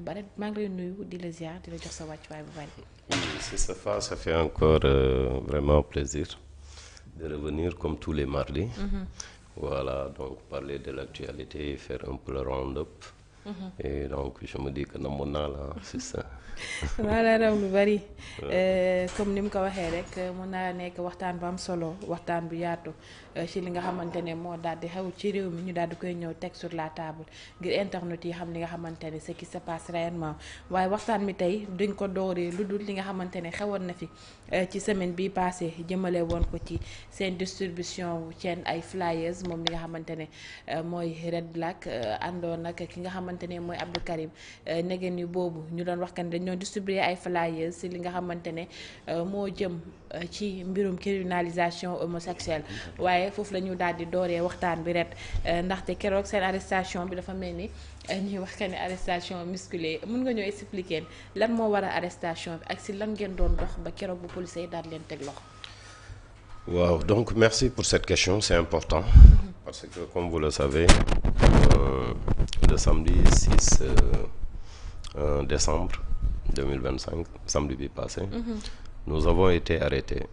Bareth maa ngi lay nuyu di la ziar di la jox sa wàccuwaay bu bari. Oui, c'est ça fait encore vraiment plaisir de revenir comme tous les mardis. Voilà, donc parler de l'actualité, faire un peu le round-up. Et donc je me dis que namoon naa la c'est ça. maanaam raw lu bari comme ni mu ko waxee rek mun naa nekk waxtaan bu am solo waxtaan bu yaatu ci li nga xamante ne moo daal di xew ci réew mi ñu daal di koy ñëw teg sur la table ngir internet yi xam li nga xamante ne ce qui se passe réellement waaye waxtaan mi tey duñ ko dooree lu dul li nga xamante ne xewoon na fi ci semaine bi passé jëmale woon ko ci seen distribution chaîne ay flyers moom li nga xamante ne mooy Red Black àndoon nag ki nga xamante ne mooy Abdou Karim negeen yu boobu ñu doon wax kan ñoo distribuer ay flyers ci li nga xamante ne moo jëm ci mbirum criminalisation homosexuelle waaye foofu la ñu daal di dooree waxtaan bi ret ndaxte keroog seen arrestation bi dafa mel ni ñuy wax que ne arrestation musclée mun nga ñoo expliquer lan moo war a arrestation bi ak ci lan ngeen doon dox ba keroog bu police yi daal leen teg loxo. Waaw, donc merci pour cette question, c'est important parce que comme vous le savez le samedi 6 décembre 2025, samedi bi passé, nous avons été arrêtés,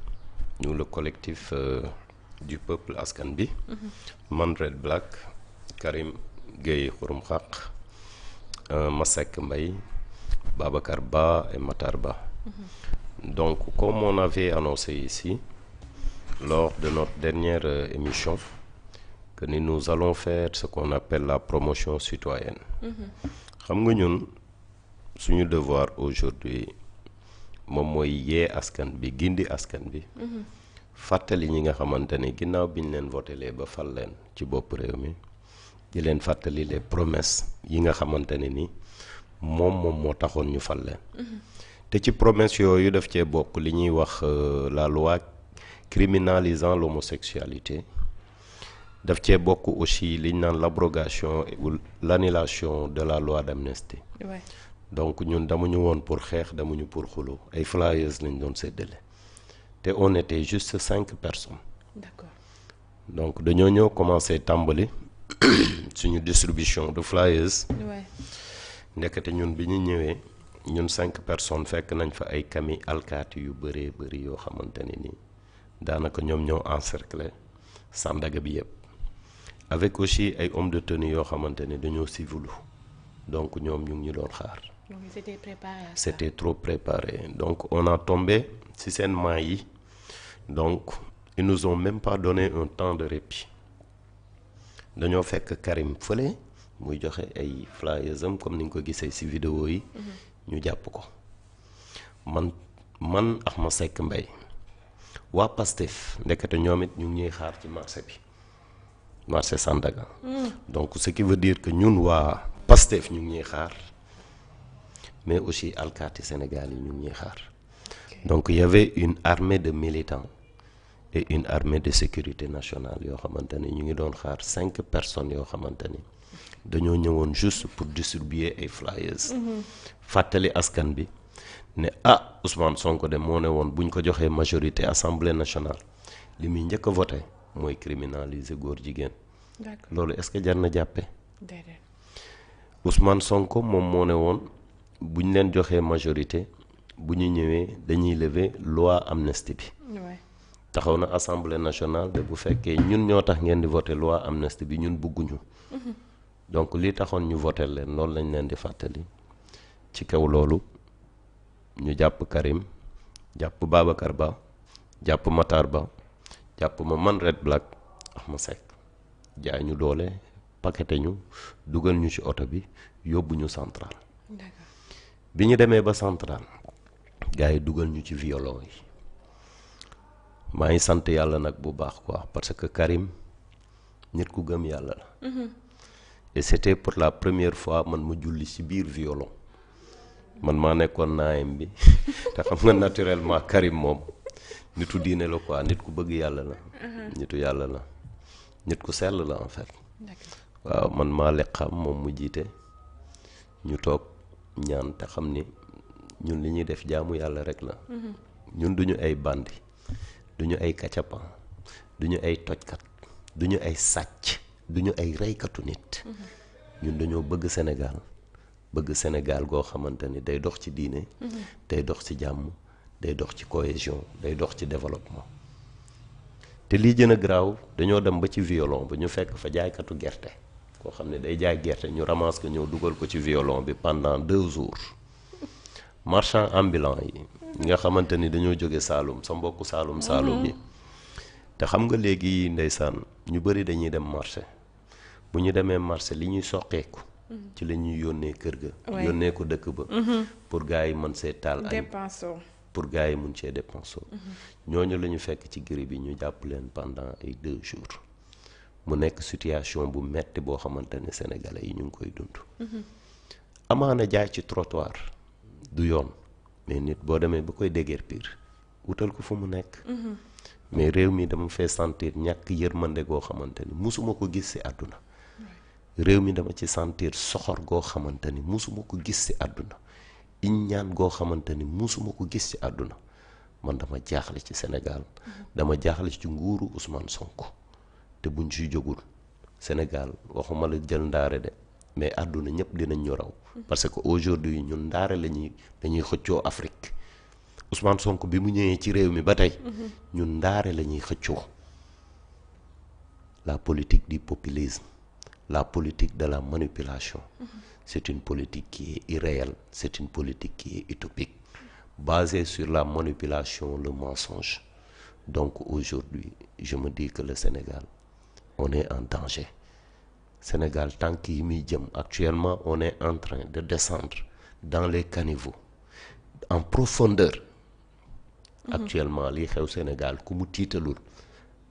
nous le collectif du peuple askan bi, man Red Black, Karim Gueye Xurum Xaq, Masek Mbaye, Babacar Ba et Matar Ba. Donc comme on avait annoncé ici lors de notre dernière émission que nous allons faire ce qu'on appelle la promotion citoyenne. Xam nga ñun suñu devoir aujourd'hui moom mooy yee askan bi gindi askan bi fàttali ñi nga xamante ne ginnaaw bi ñu leen votelee ba fal leen ci bopp réew mi di leen fàttali les promesses yi nga xamante ne ni moom moo taxoon ñu fal leen te ci promesses yooyu daf cee bokk li ñuy wax la loi criminalisant l'homosexualité daf cee bokk aussi li ñu naan l'abrogation ou l'annulation de la loi d'amnistie. Ouais. Donc ñun damuñu woon pour xeex damuñu pour xuloo ay flyers lañ doon séddale te on était juste 5 personnes. D'accord. Donc dañoo ñëw commencé tàmbali suñu distribution de flyers. Ouais. Ndekete ñun bi ñu ñëwee ñun 5 personnes fekk nañ fa ay kami alkaati yu bëree bëri yoo xamante ne nii daanaka ñoom ñoo encercler Sandaga bi yëpp avec aussi ay hommes de tenue yoo xamante ne dañoo civilu donc ñoom ñu ngi ñu doon xaar. Donc c'était préparé à ça. C'était trop préparé donc on a tombé ci seen mains yi donc ils nous ont même pas donné un temps de répit dañoo fekk Karim fële muy joxe ay flyers am comme ni nga ko gisee ci vidéo yi. ñu jàpp ko man ak Masek Mbaye waa Pastef ndekete ñoom it ñu ngi ñuy xaar ci marché bi marché Sandaga. Donc ce qui veut dire que ñun waa Pastef ñu ngi ñuy xaar mais aussi alkaati Sénégal yi ñu ngi ñuy xaar. Donc il y avait une armée de militants et une armée de sécurité nationale yoo xamante ne ñu ngi doon xaar 5 personnes yoo xamante ni dañoo ñëwoon juste pour distribuer ay flyers. Fàttali askan bi ne Ousmane Sonko de moo ne woon buñ ko joxee majorité assemblée nationale li muy njëkk a voté mooy criminaliser góor jigéen. D'accord. Loolu est-ce que jar na jàppe Déedéet. Ousmane Sonko moom moo ne woon buñ leen joxee majorité bu ñu ñëwee dañuy lever loi amnistie bi. Ouais. Taxaw na assemblée nationale de bu fekkee ñun ñoo tax ngeen di voté loi amnistie bi ñun bëgguñu. Donc li taxoon ñu voté leen loolu lañ leen di fàttali ci kaw loolu ñu jàpp Karim jàpp Babacar Ba jàpp Matar Ba jàpp man Red Black ak Masek jaay ñu doole paqueté ñu dugal ñu ci oto bi yóbbu ñu central. D'accord. Bi ñu demee ba central gars yi dugal ñu ci violon yi maa ngi sant yàlla nag bu baax quoi parce que Karim nit ku gëm yàlla la. Et c'était pour la première fois man ma julli ci biir violon man maa nekkoon naayam bi te xam nga naturellement Karim moom nitu diine la quoi nit ku bëgg yàlla la. nitu yàlla la nit ku sell la en fait. D'accord. waaw man maa leqam moom mu jiite ñu toog ñaan te xam ni ñun li ñuy def jaamu yàlla rek la. ñun duñu ay bandi duñu ay kacapan duñu ay tojkat duñu ay sàcc duñu ay reykatu nit. ñun dañoo bëgg Sénégal bëgg Sénégal goo xamante ni day dox ci diine day dox ci jàmm day dox ci cohésion day dox ci développement te lii gën a garaaw dañoo dem ba ci violon ba ñu fekk fa jaaykatu gerte koo xam ne day jaay gerte ñu ramasse ko ñëw dugal ko ci violon bi pendant 2 jours marchand ambulant yi nga xamante ni dañoo jóge Saalum sa mbokku Saalum yi te xam nga léegi ndeysaan ñu bëri dañuy dem marché bu ñu demee marché li ñuy soqeeku ci la ñuy yónnee kër ga yónnee ko dëkk ba pour gars yi mën see taal añ pour gars yi mun cee dépensé ñooñu la ñu fekk ci giri bi ñu jàpp leen pendant ay 2 jours mu nekk situation bu metti boo xamante ne sénégalais yi ñu ngi koy dund amaana jaay ci trottoir du yoon mais nit boo demee ba koy déguerpir wutal ko fu mu nekk mais réew mi dama fee sentir ñàkk yërmande goo xamante ni musuma ko gis ci àdduna réew mi dama ci sentir soxor goo xamante ni musuma ko gis ci àdduna iññaan goo xamante ni musuma ko gis ci àdduna man dama jaaxle ci Sénégal dama jaaxle ci nguuru Ousmane Sonko te buñ ci jógul Sénégal waxuma la jël ndaare de mais àdduna ñëpp dinañ ñu raw parce que aujourd'hui ñun ndaare dañuy xëccoo Afrique Ousmane Sonko bi mu ñëwee ci réew mi ba tey ñun ndaare la ñuy xëccoo la politique du populisme la politique de la manipulation c'est une politique qui est irréelle c'est une politique qui est utopique basée sur la manipulation le mensonge donc aujourd'hui je me dis que le Sénégal on est en danger Sénégal tànk yi muy jëm actuellement on est en train de descendre dans les caniveaux en profondeur actuellement lii xew Sénégal ku mu tiitalul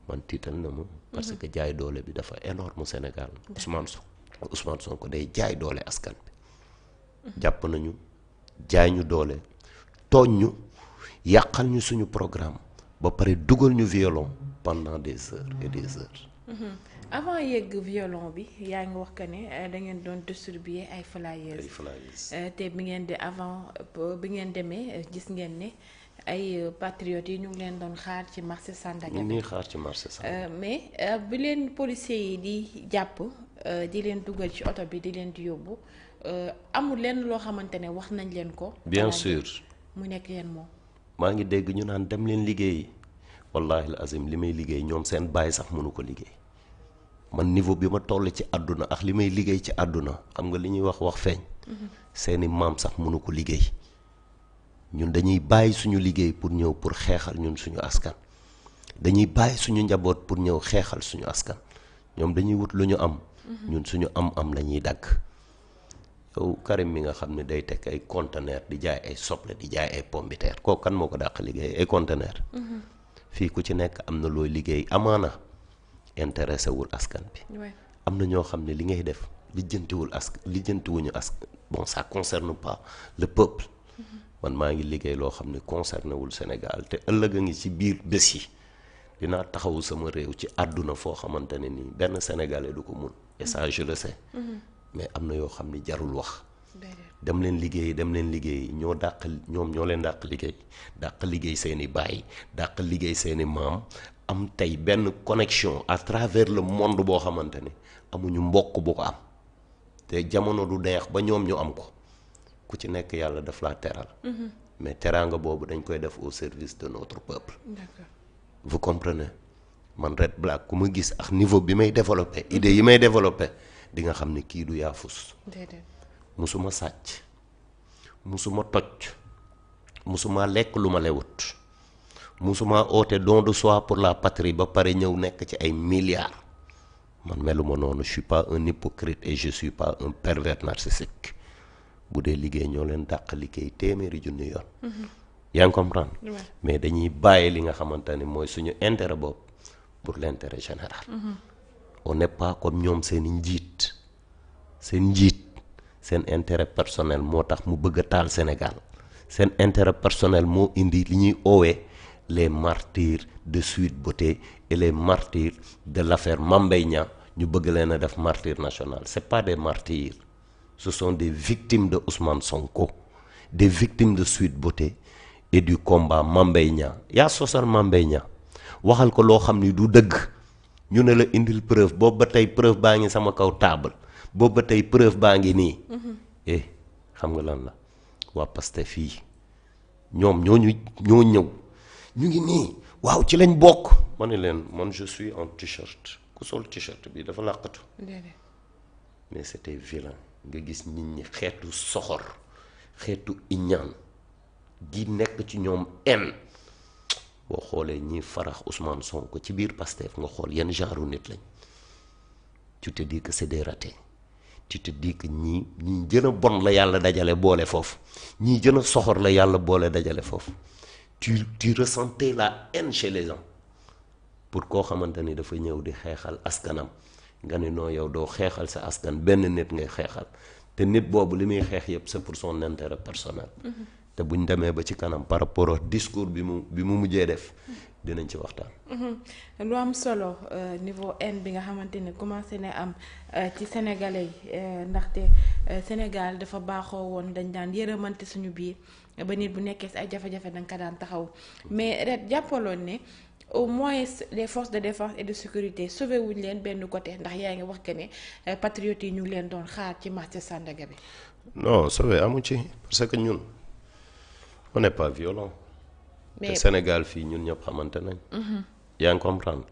man tiital na ma parce que jaay doole bi dafa énorme Sénégal Ousmane Sonko day jaay doole askan bi jàpp nañu jaay ñu doole tooñ ñu yàqal ñu suñu programme ba pare dugal ñu violon pendant des heures et des heures avant yegg violon bi yaa ngi wax que ne da ngeen doon distribuer ay flyers te bi ngeen di avant bi ngeen demee gis ngeen ne ay patriotes yi ñu ngi leen doon xaar ci marché Sandaga ñu ngi xaar ci marché Sandaga mais bi leen policiers yi di jàpp di leen dugal ci oto bi di leen di yóbbu amul lenn loo xamante ne wax nañ leen ko bien sûr mu nekk yeen moom maa ngi dégg ñu naan dem leen liggéeyi wallahi al azim li may liggéey ñoom seen bàyyi sax mënu ko liggéey man niveau bi ma toll ci àdduna ak li may liggéey ci àdduna xam nga li ñuy wax feeñ seeni maam sax mënu ko liggéey ñun dañuy bàyyi suñu liggéey pour ñëw pour xeexal ñun suñu askan dañuy bàyyi suñu njaboot pour ñëw xeexal suñu askan ñoom dañuy wut lu ñu am ñun suñu am la ñuy dagg yow Karim mi nga xam ne day teg ay conteneur di jaay ay soble di jaay ay pomme de terre kooku kan moo ko dàq liggéey ay conteneur fii ku ci nekk am na looy liggéey amaana intéressé wul askan bi am na ñoo xam ne li ngay def lijjantiwuñu askan bon ça concerne pas le peuple man maa ngi liggéey loo xam ne concerné wul Sénégal te ëllëg a ngi ci biir bés yi dinaa taxawu sama réew ci àdduna foo xamante ne nii benn sénégalais du ko mun et ça je le sais mais am na yoo xam ne jarul wax dem leen liggéey ñoom ñoo leen dàq liggéey seeni baay dàq liggéey seeni maam am tey benn connexion à travers le monde boo xamante ne amuñu mbokk bu ko am te jamono du neex ba ñoom ñu am ko ku ci nekk yàlla daf laa teral mais teraanga boobu dañ koy def au service de notre peuple vous comprenez man Red Black ku ma gis ak niveau bi may développé idée yi may développé di nga xam ne kii du yaafus musuma sàcc musuma toj musuma lekk lu ma lewut musuma oote don de soi pour la patrie ba pare ñëw nekk ci ay milliards man meluma noonu je suis pas un hypocrite et je suis pas un pervers narcissique bu dee liggéey ñoo leen dàq liggéey téeméeri junni yoon yaa ngi comprendre mais dañuy bàyyi li nga xamante ne mooy suñu intérêt bopp pour l'intérêt général on n'est pas comme ñoom seen njiit seen intérêt personnel moo tax mu bëgg a taal Sénégal seen intérêt personnel moo indi li ñuy oowee les martyrs de Sweet Beauté et les martyrs de l'affaire Mame Mbaye Niang ñu bëgg leen a def martyr national c'est pas des martyrs ce sont des victimes de Ousmane Sonko des victimes de Sweet Beauté et du combat Mame Mbaye Niang yaa sosal Mame Mbaye Niang waxal ko loo xam ni du dëgg ñu ne la indil preuve boobu ba tey preuve baa ngi sama kaw table boobu ba tey preuve baa ngi nii xam nga lan la waa Pastef fii ñoom ñoo ñëw ñu ngi nii waaw ci lañ bokk. ma ne leen man je suis en t-shirt ku sol t-shirt bi dafa làqatu. mais c'était violent nga gis nit ñi xeetu soxor xeetu iñaan gi nekk ci ñoom en boo xoolee ñi farax Ousmane Sonko ci biir Pastef nga xool yenn genre nit lañ tu te dis que c'est des ratés tu te dis que ñii gën a bon la yàlla dajale boole foofu ñii gën a soxor la yàlla boole dajale foofu tu ressentais la haine chez les gens pour koo xamante ni dafa ñëw di xeexal askanam nga ne non yow doo xeexal sa askan benn nit ngay xeexal te nit boobu li muy xeex yëpp c'est pour son intérêt personnel. te buñ demee ba ci kanam par rapport au discours bi mu mujjee def dinañ ci waxtaan. lu am solo niveau haine bi nga xamante ne commencé na am ci sénégalais yi ndaxte Sénégal dafa baaxoo woon dañ daan yërëmante suñu biir ba nit bu nekkee si ay jafe-jafe danga ko daan taxaw mais ret jàppaloon ne au moins les forces de défense et de sécurité sauvé wuñ leen benn côté ndax yaa ngi wax que ne patriotes yi ñu ngi leen doon xaar ci marché Sandaga bi. non sauvé amu ci parce que ñun on n'est pas violent. te Sénégal fii ñun ñëpp xamante nañ. yaa ngi comprendre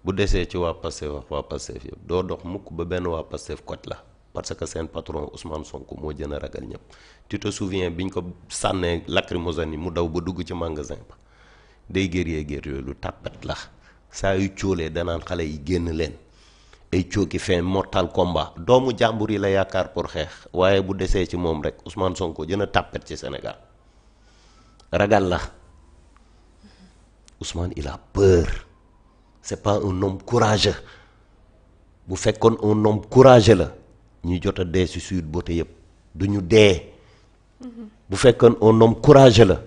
bu desee ci waa Pastef wax waa Pastef yëpp doo dox mukk ba benn waa Pastef cote la parce que seen patron Ousmane Sonko moo gën a ragal ñëpp tu te souviens biñ ko sànnee lacrymogène yi mu daw ba dugg ci magasin ba day guerrier yooyu lu tàppet la saa yu cóolee danaan xale yi génn leen ay cooki fin mortal combat doomu jàmbur yi la yaakaar pour xeex waaye bu desee ci moom rek Ousmane Sonko gën a tàppet ci Sénégal ragal la. Ousmane il a peur c'est pas un homme courageux bu fekkoon un homme courageux la ñuy jot a dee ci Sweet Beauté yëpp du ñu dee bu fekkoon un homme courageux la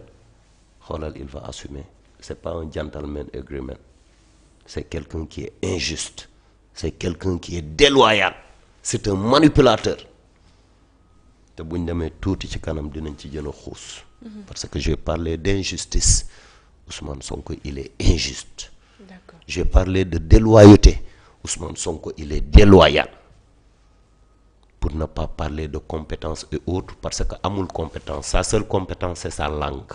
xoolal il va assumer c'est pas un gentleman agreement c'est quelqu'un qui est injuste c'est quelqu'un qui est déloyal c'est un manipulateur te buñ demee tuuti ci kanam dinañ ci gën a xuus parce que j'ai parlé d'injustice. Ousmane Sonko il est injuste. D'accord. J'ai parlé de déloyauté. Ousmane Sonko il est déloyal. Pour ne pas parler de compétences et autres parce que amul compétence. Sa seule compétence c'est sa langue.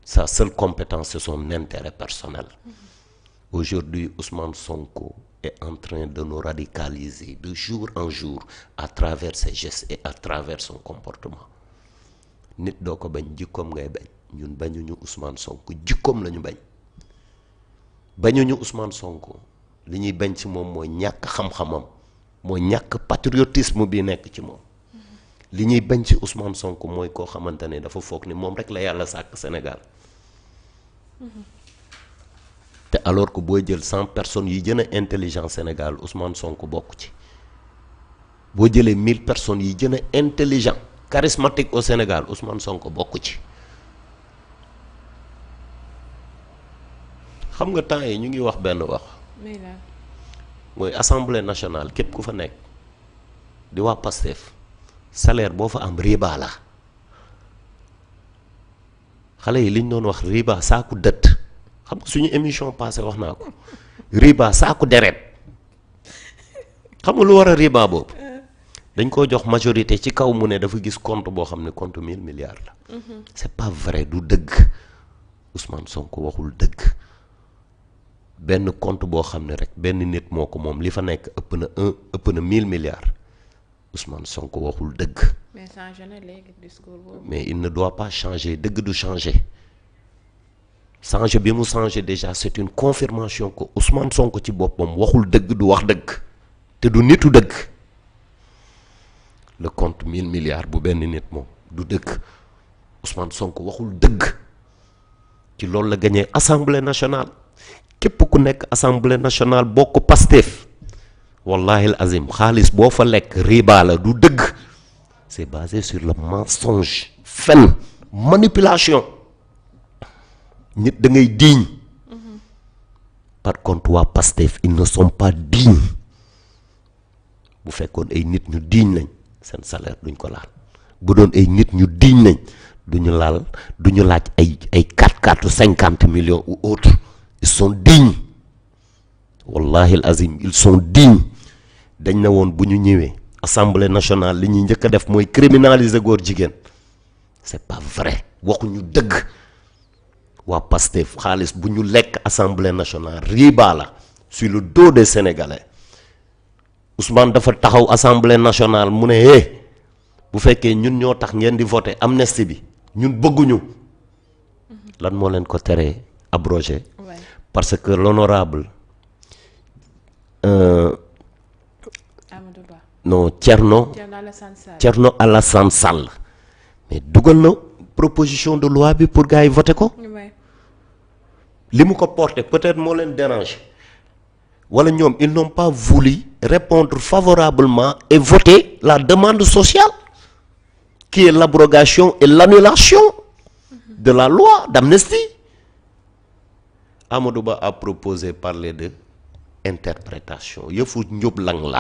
Sa seule compétence c'est son intérêt personnel. Aujourd'hui Ousmane Sonko est en train de nous radicaliser de jour en jour à travers ses gestes et à travers son comportement. Nit doo ko bañ jikkoom ngay bañ. ñun bañuñu Ousmane Sonko jikkoom lañu bañ bañuñu Ousmane Sonko li ñuy bañ ci moom mooy ñàkk xam-xamam mooy ñàkk patriotisme bi nekk ci moom li ñuy bañ ci Ousmane Sonko mooy koo xamante ne dafa foog ni moom rek la yàlla sàkk Sénégal te alors que boo jël 100 personnes yi gën a intelligent Sénégal Ousmane Sonko bokk ci boo jëlee 1000 personnes yi gën a intelligent charismatique au Sénégal Ousmane Sonko bokk ci. xam nga temps yi ñu ngi wax benn wax mooy assemblée nationale képp ku fa nekk di waa Pastef salaire boo fa am riba la xale yi liñ doon wax riba saaku dëtt xam nga suñu émission passée wax naa ko riba saaku deret xam nga lu war a riba boobu dañ koo jox majorité ci kaw mu ne dafa gis compte boo xam ne compte 1000 milliards la c'est pas vrai du dëgg Ousmane Sonko waxul dëgg benn compte boo xam ne rek benn nit moo ko moom li fa nekk ëpp na 1000 milliards Ousmane Sonko waxul dëgg. mais changé na léegi discours boobu. mais il ne doit pas changer dëgg du changer changer bi mu changer déjà c'est une confirmation que Ousmane Sonko ci boppam waxul dëgg du wax dëgg te du nitu dëgg le compte 1000 milliards bu benn nit moom du dëgg Ousmane Sonko waxul dëgg ci loolu la gagné assemblée nationale. képp ku nekk assemblée nationale bokk Pastef wallahi al azim xaalis boo fa lekk riba la du dëgg c'est basé sur le mensonge fen manipulation nit da ngay digne par contre waa Pastef ils ne sont pas dignes bu fekkoon ay nit ñu digne lañ seen salaire duñ ko laal bu doon ay nit ñu digne lañ duñu laaj ay 4 50 millions ou autre. Ils sont dignes wallahi al azim ils sont dignes dañ na woon bu ñu ñëwee assemblée nationale li ñuy njëkk a def mooy criminaliser góor jigéen c'est pas vrai waxuñu dëgg. waa Pastef xaalis bu ñu lekk assemblée nationale riba la sur le dos des sénégalais Ousmane dafa taxaw assemblée nationale mu ne bu fekkee ñun ñoo tax ngeen di voter amnistie bi ñun bëgguñu lan moo leen ko teree abrogé parce que l'honorable non Thierno Alassane Sall mais dugal na proposition de loi bi pour gars yi voter ko li mu ko porté peut-être moo leen déranger wala ñoom ils n'ont pas voulu répondre favorablement et voter la demande sociale qui est l'abrogation et l'annulation de la loi d'amnistie. Amadou Ba a proposé parler de interprétation yëfu njublang la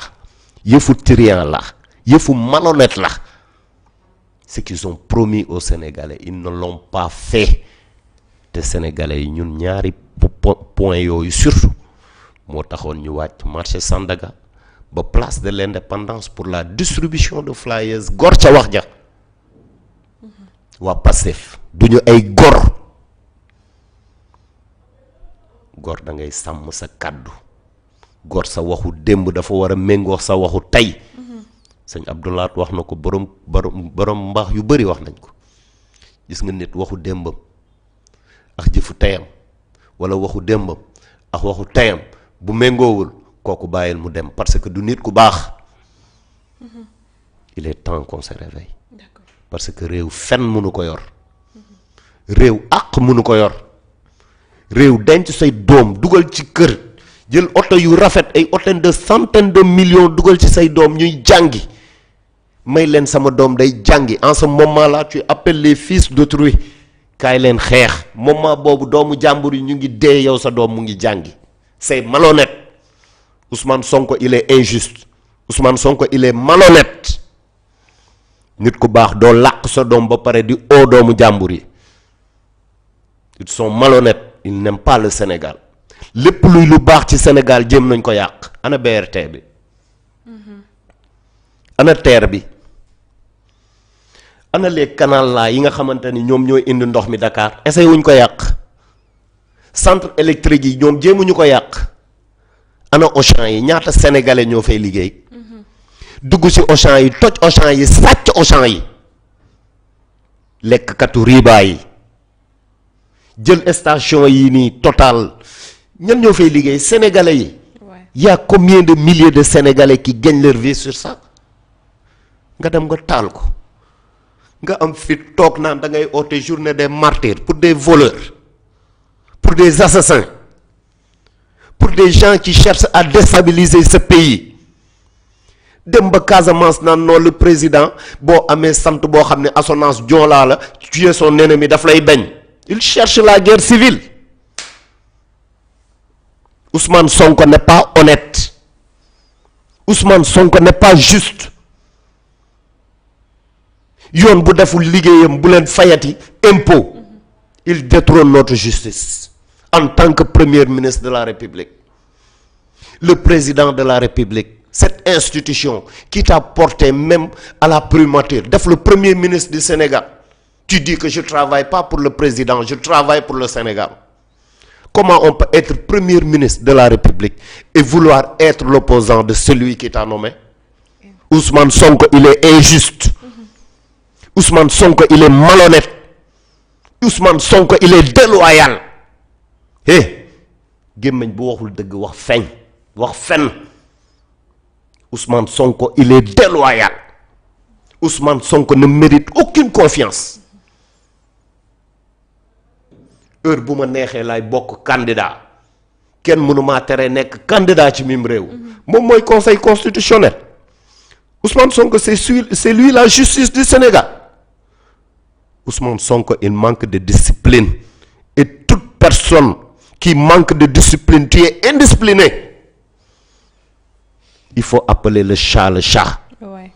yëfu trian la yëfu malhonnête la. Ce qu'ils ont promis aux Sénégalais ils ne l'ont pas fait te Sénégalais yi ñun ñaari point yooyu surtout moo taxoon ñu wàcc marché Sandaga ba place de l'Indépendance pour la distribution de flyers gor ca wax ja waa Pastef duñu ay gor da ngay sàmm sa kàddu gor sa waxu démb dafa war a méngoo sa waxu tey sëñ Abdoulaat wax na ko borom mbaax yu bari wax nañ ko gis nga nit waxu démbam ak jëfu teyam wala waxu démbam ak waxu teyam bu méngoowul kooku bàyyil mu dem parce que du nit ku baax il est temps qu'on se réveille parce que réew fen mënu ko yor réew àq mënu ko yor réew denc say doom dugal ci kër jël oto yu rafet ay oto de centaines de millions dugal ci say doom ñuy jàngi may leen sama doom day jàngi en ce moment là tu appelles les fils d'autrui kaay leen xeex moment boobu doomu jàmbur yi ñu ngi dee yow sa doom mu ngi jàngi c'est malhonnête Ousmane Sonko il est injuste Ousmane Sonko il est malhonnête nit ku baax doo làq sa doom ba pare di oo doomu jàmbur yi ils sont malhonnêtes ils n'aiment pas le Sénégal lépp luy lu baax ci Sénégal jéem nañ ko yàq ana BRT bi ana TER bi ana les canaux là yi nga xamante ni ñoom ñooy indi ndox mi Dakar essayé wuñ ko yàq centre électrique yi ñoom jéemuñu ko yàq ana Auchan yi ñaata sénégalais ñoo fay liggéey dugg ci Auchan yi toj Auchan yi sàcc Auchan yi lekkkatu riba yi jël station yi nii Total ñan ñoo fay liggéey sénégalais yi y a combien de milliers de sénégalais qui gagnent leur vie sur ça nga dem nga taal ko nga am fi toog naan da ngay oote journée des martyrs pour des voleurs pour des assassins pour des gens qui cherchent à déstabiliser ce pays dem ba Casamance naan non le président boo amee sant boo xam ne assonance joolaa la tu es son ennemi daf lay bañ il cherche la guerre civile. Ousmane Sonko n'est pas honnête Ousmane Sonko n'est pas juste yoon bu deful liggéeyam bu leen fayati impôt il détrône notre justice en tant que premier ministre de la République le président de la République cette institution qui t'a porté même à la primature def le premier ministre du Sénégal tu dis que je travaille pas pour le président je travaille pour le Sénégal. Comment on peut être premier ministre de la République et vouloir être l'opposant de celui qui t'a nommé? Ousmane Sonko, il est injuste. Ousmane Sonko, il est malhonnête. Ousmane Sonko, il est déloyal. gémmiñ bu waxul dëgg wax fen Ousmane Sonko, il est déloyal. Ousmane Sonko ne mérite aucune confiance. heure bu ma neexee laay bokk candidat kenn mënumaa tere nekk candidat ci mim réew moom mooy conseil constitutionnel Ousmane Sonko c'est lui la justice du Sénégal. Ousmane Sonko il manque de discipline et toute personne qui manque de discipline tu es indiscipliné. Il faut appeler le chat. Ouais.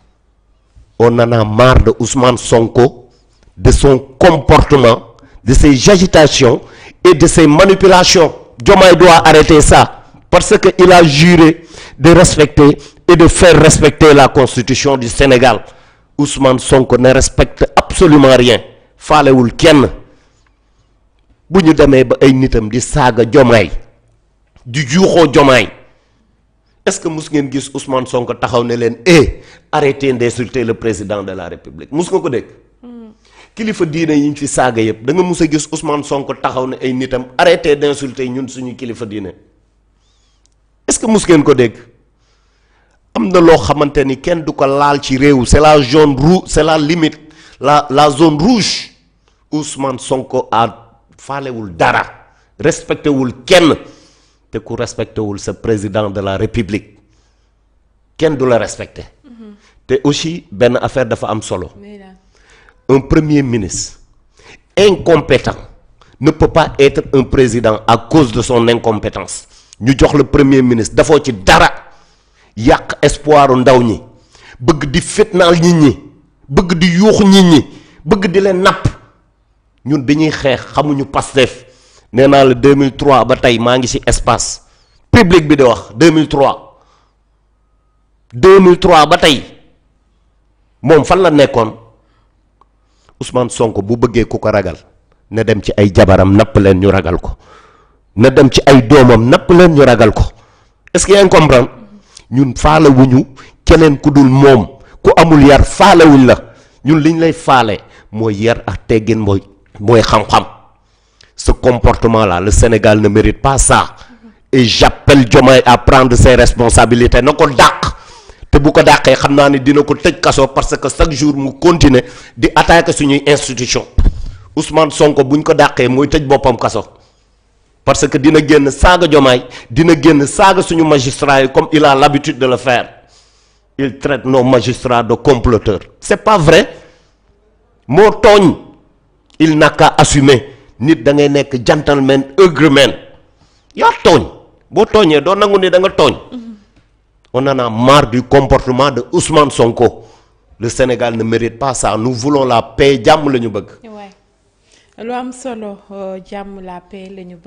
On en a marre de Ousmane Sonko, de son comportement, de ses agitations et de ses manipulations. Diomaye doit arrêter ça parce que il a juré de respecter et de faire respecter la constitution du Sénégal. Ousmane Sonko ne respecte absolument rien faalewul kenn. bu ñu demee ba ay nitam di saaga Jomaay di juuxoo Jomaay est-ce que mus ngeen gis Ousmane Sonko taxaw ne leen arrêtez d'insulter le président de la République mus nga ko dégg. kilifa diine yi ñu fi saaga yëpp da nga mus a gis Ousmane Sonko taxaw ne ay nitam arrêtez d'insulter ñun suñu kilifa diine est-ce que mus ngeen ko dégg. am na loo xamante ni kenn du ko laal ci réew c'est la zone rouge, c'est la limite la zone rouge. Ousmane Sonko faalewul dara respecté wul kenn te ku respecté wul sa président de la République kenn du la respecté. te aussi benn affaire dafa am solo. Un premier ministre incompétent ne peut pas être un président à cause de son incompétence. ñu jox le premier ministre dafoo ci dara yàq espoiru ndaw ñi bëgg di fitnaal nit ñi bëgg di yuuxu nit ñi bëgg di leen napp. ñun bi ñuy xeex xamuñu Pastef nee naa la 2003 ba tey maa ngi ci espace public bi di wax 2003 ba tey moom fan la nekkoon Ousmane Sonko bu bëggee ku ko ragal na dem ci ay jabaram napp leen ñu ragal ko na dem ci ay doomam napp leen ñu ragal ko est-ce que yaa ngi comprendre ñun faalewuñu keneen ku dul moom ku amul yar faalewuñ la ñun liñ lay faale mooy yar ak teggin mooy xam-xam. Ce comportement-là le Sénégal ne mérite pas ça et j'appelle Diomaye à prendre ses responsabilités na ko dàq te bu ko dàqee xam naa ne dina ko tëj kaso parce que chaque jour mu continuer di attaquer suñuy institution. Ousmane Sonko buñ ko dàqee mooy tëj boppam kaso parce que dina génn saaga Diomaye dina génn saaga suñu magistrats yi comme il a l'habitude de le faire. Il traite nos magistrats de comploteurs. C'est pas vrai moo tooñ. Il n'a qu'à assumer nit da ngay nekk gentleman agreement yaa tooñ boo tooñee doo nangu ni da nga tooñ. On en a marre du comportement de Ousmane Sonko. Le Sénégal ne mérite pas ça. Nous voulons la paix jàmm la ñu bëgg. lu am solo jàmm la paix la ñu bëgg.